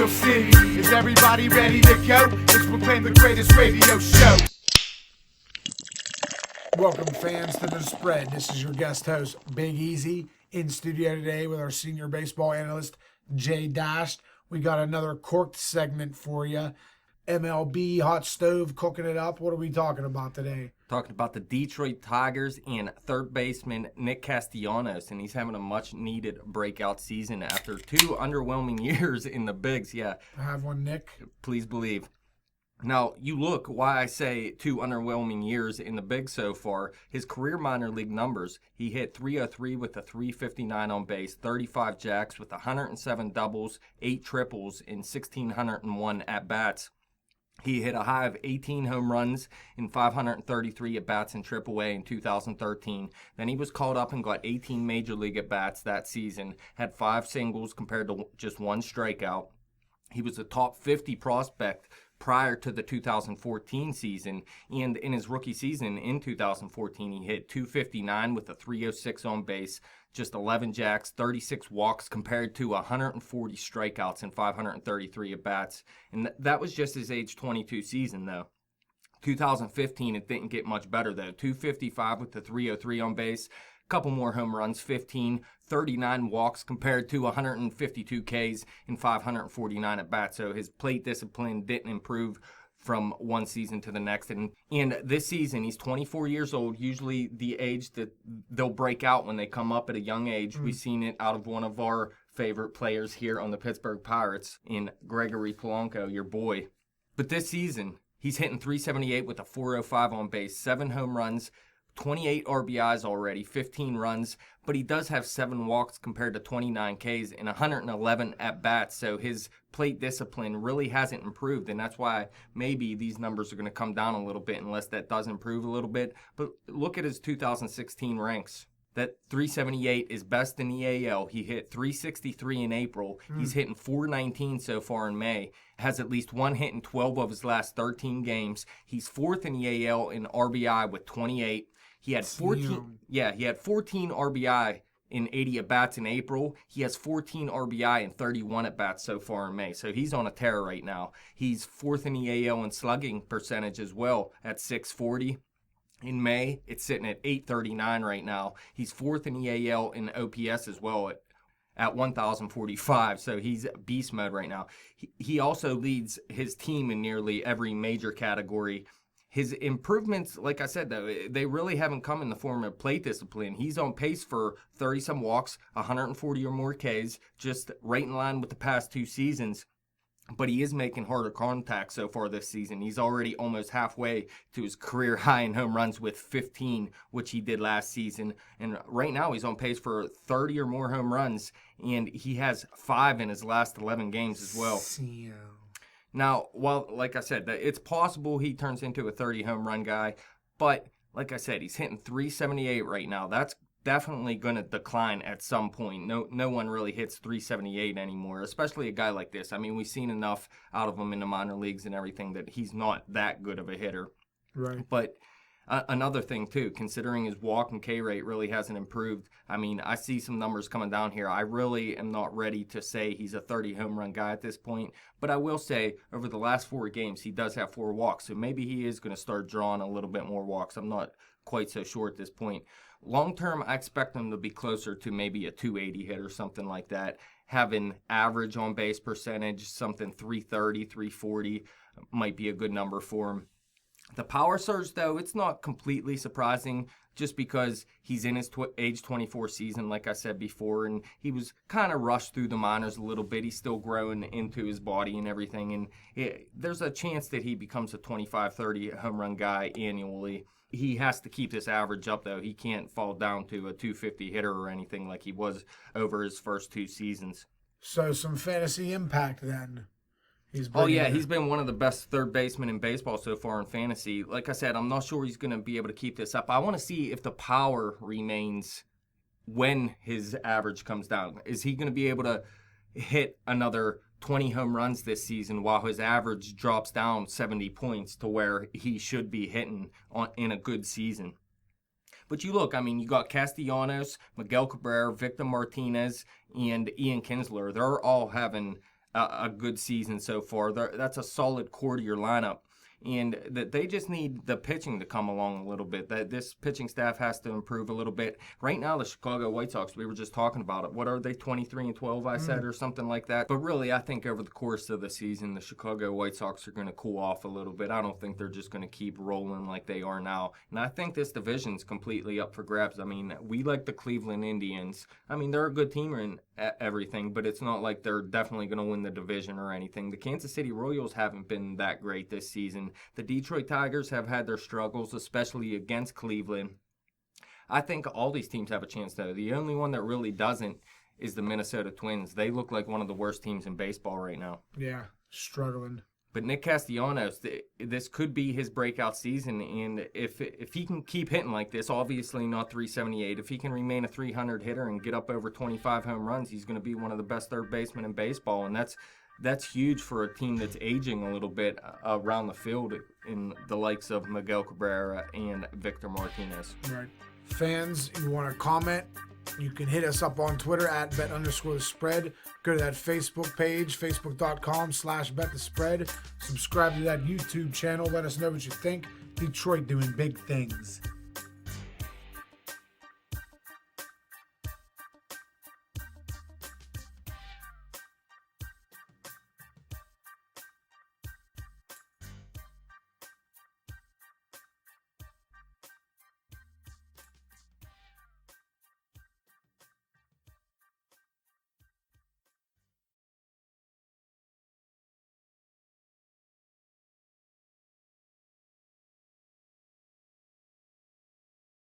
Steel City. Is everybody ready to go? Let's proclaim the greatest radio show. Welcome, fans, to The Spread. This is your guest host, Big Easy, in studio today with our senior baseball analyst, Jay Dashed. We got another Corked segment for you. MLB, hot stove, cooking it up. What are we talking about today? Talking about the Detroit Tigers and third baseman Nick Castellanos, and he's having a much-needed breakout season after 2 underwhelming years in the bigs. Yeah, I have one, Nick. please believe. Now, you look why I say 2 underwhelming years in the bigs so far. His career minor league numbers, he hit .303 with a .359 on base, 35 jacks with 107 doubles, 8 triples, and 1,601 at-bats. He hit a high of 18 home runs in 533 at-bats in AAA in 2013. Then he was called up and got 18 major league at-bats that season, had 5 singles compared to just 1 strikeout. He was a top 50 prospect prior to the 2014 season, and in his rookie season in 2014, he hit .259 with a .306 on base, just 11 jacks, 36 walks compared to 140 strikeouts and 533 at-bats. And that was just his age 22 season, though. 2015, it didn't get much better, though. .255 with the .303 on base, couple more home runs, 15, 39 walks compared to 152 Ks and 549 at-bats. So his plate discipline didn't improve from one season to the next. And this season, he's 24 years old, usually the age that they'll break out when they come up at a young age. We've seen it out of one of our favorite players here on the Pittsburgh Pirates in Gregory Polanco, your boy. But this season, he's hitting .378 with a .405 on base, 7 home runs, 28 RBIs already, 15 runs, but he does have 7 walks compared to 29 Ks and 111 at-bats, so his plate discipline really hasn't improved, and that's why maybe these numbers are going to come down a little bit unless that does improve a little bit. But look at his 2016 ranks. That .378 is best in the AL. He hit .363 in April. He's hitting .419 so far in May. Has at least 1 hit in 12 of his last 13 games. He's 4th in the AL in RBI with 28. He had 14. He had 14 RBI in 80 at-bats in April. He has 14 RBI and 31 at-bats so far in May. So he's on a tear right now. He's 4th in the AL in slugging percentage as well at .640. In May, it's sitting at .839 right now. He's 4th in the AL in OPS as well at 1,045. So he's beast mode right now. He also leads his team in nearly every major category. His improvements, like I said, though, they really haven't come in the form of plate discipline. He's on pace for 30-some walks, 140 or more Ks, just right in line with the past 2 seasons. But he is making harder contact so far this season. He's already almost halfway to his career high in home runs with 15, which he did last season. And right now he's on pace for 30 or more home runs, and he has 5 in his last 11 games as well. Now, while, like I said, it's possible he turns into a 30 home run guy, but like I said, he's hitting .378 right now. That's definitely going to decline at some point. No one really hits .378 anymore, especially a guy like this. I mean, we've seen enough out of him in the minor leagues and everything that he's not that good of a hitter. Right. But another thing, too, considering his walk and K rate really hasn't improved, I mean, I see some numbers coming down here. I really am not ready to say he's a 30 home run guy at this point, but I will say over the last 4 games, he does have 4 walks, so maybe he is going to start drawing a little bit more walks. I'm not quite so sure at this point. Long term, I expect him to be closer to maybe a 280 hit or something like that. Having average on base percentage, something 330, 340 might be a good number for him. The power surge, though, it's not completely surprising just because he's in his age 24 season, like I said before, and he was kind of rushed through the minors a little bit. He's still growing into his body and everything, and there's a chance that he becomes a 25, 30 home run guy annually. He has to keep this average up, though. He can't fall down to a 250 hitter or anything like he was over his first 2 seasons. So some fantasy impact then. He's been one of the best third basemen in baseball so far in fantasy. Like I said, I'm not sure he's going to be able to keep this up. I want to see if the power remains when his average comes down. Is he going to be able to hit another 20 home runs this season while his average drops down 70 points to where he should be hitting in a good season? But you look, I mean, you got Castellanos, Miguel Cabrera, Victor Martinez, and Ian Kinsler. They're all having a good season so far. That's a solid core to your lineup. And that they just need the pitching to come along a little bit. That this pitching staff has to improve a little bit. Right now, the Chicago White Sox, we were just talking about it. What are they, 23-12, I said, or something like that? But really, I think over the course of the season, the Chicago White Sox are going to cool off a little bit. I don't think they're just going to keep rolling like they are now. And I think this division's completely up for grabs. I mean, we like the Cleveland Indians. I mean, they're a good team in everything, but it's not like they're definitely going to win the division or anything. The Kansas City Royals haven't been that great this season. The Detroit Tigers have had their struggles, especially against Cleveland. I think all these teams have a chance, though. The only one that really doesn't is the Minnesota Twins. They look like one of the worst teams in baseball right now. Yeah, struggling. But Nick Castellanos, this could be his breakout season, and if he can keep hitting like this, obviously not 378, if he can remain a 300 hitter and get up over 25 home runs, he's going to be one of the best third basemen in baseball, and that's huge for a team that's aging a little bit around the field in the likes of Miguel Cabrera and Victor Martinez. Right. Fans, you want to comment, you can hit us up on Twitter at bet_the_spread. Go to that Facebook page, facebook.com/betthespread. Subscribe to that YouTube channel. Let us know what you think. Detroit doing big things.